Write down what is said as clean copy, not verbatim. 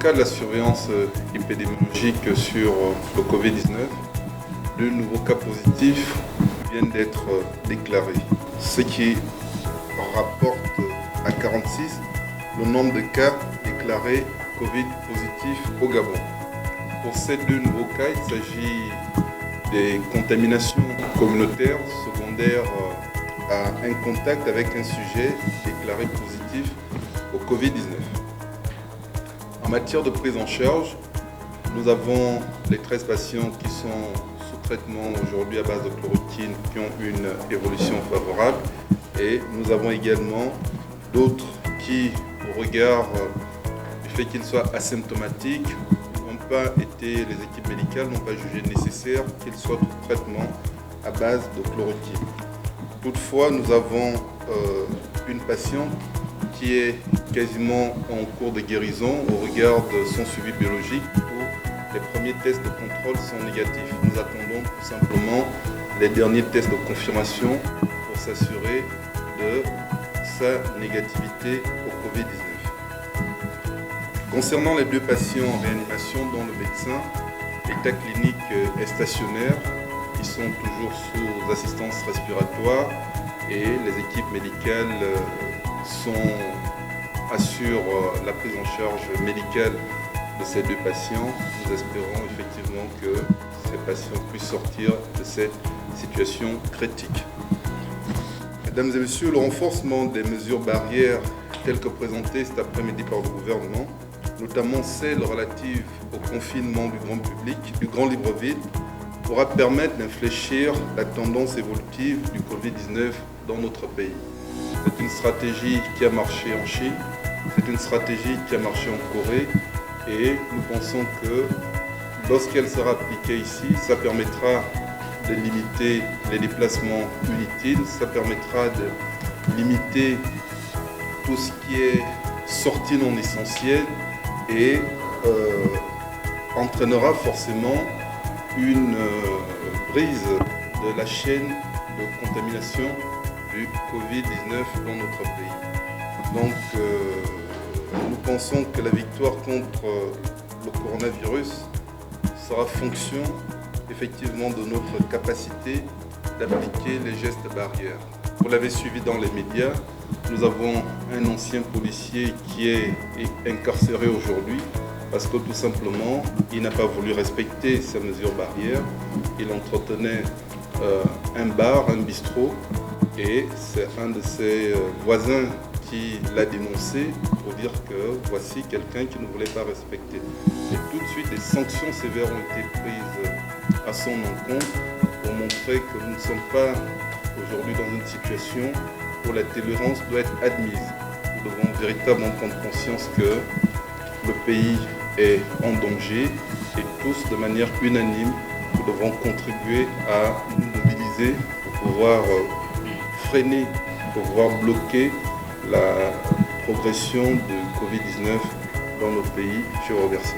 cadre de la surveillance épidémiologique sur le Covid-19, de nouveaux cas positifs viennent d'être déclarés, ce qui rapporte à 46 le nombre de cas déclarés Covid positifs au Gabon. Pour ces deux nouveaux cas, il s'agit des contaminations communautaires secondaires à un contact avec un sujet déclaré positif au Covid-19. En matière de prise en charge, nous avons les 13 patients qui sont sous traitement aujourd'hui à base de chloroquine qui ont une évolution favorable et nous avons également d'autres qui, au regard du fait qu'ils soient asymptomatiques, les équipes médicales n'ont pas jugé nécessaire qu'ils soient sous traitement à base de chloroquine. Toutefois, nous avons une patiente qui est quasiment en cours de guérison au regard de son suivi biologique où les premiers tests de contrôle sont négatifs. Nous attendons tout simplement les derniers tests de confirmation pour s'assurer de sa négativité au Covid-19. Concernant les deux patients en réanimation dont le médecin, l'état clinique est stationnaire, qui sont toujours sous assistance respiratoire et les équipes médicales assurent la prise en charge médicale de ces deux patients. Nous espérons effectivement que ces patients puissent sortir de cette situation critique. Mesdames et messieurs, le renforcement des mesures barrières telles que présentées cet après-midi par le gouvernement, notamment celles relatives au confinement du grand public, du grand libre-ville, pourra permettre d'infléchir la tendance évolutive du Covid-19 dans notre pays. C'est une stratégie qui a marché en Chine, c'est une stratégie qui a marché en Corée et nous pensons que lorsqu'elle sera appliquée ici, ça permettra de limiter les déplacements inutiles, ça permettra de limiter tout ce qui est sortie non essentielle et entraînera forcément une brise de la chaîne de contamination du Covid-19 dans notre pays. Donc nous pensons que la victoire contre le coronavirus sera fonction effectivement de notre capacité d'appliquer les gestes barrières. Vous l'avez suivi dans les médias, nous avons un ancien policier qui est incarcéré aujourd'hui parce que tout simplement, il n'a pas voulu respecter ces mesures barrières. Il entretenait un bar, un bistrot, et c'est un de ses voisins qui l'a dénoncé pour dire que voici quelqu'un qui ne voulait pas respecter. Et tout de suite, des sanctions sévères ont été prises à son encontre pour montrer que nous ne sommes pas aujourd'hui dans une situation où la tolérance doit être admise. Nous devons véritablement prendre conscience que le pays est en danger et tous, de manière unanime, nous devons contribuer à nous mobiliser pour pouvoir freiner, pour pouvoir bloquer la progression de Covid-19 dans notre pays. Je vous remercie.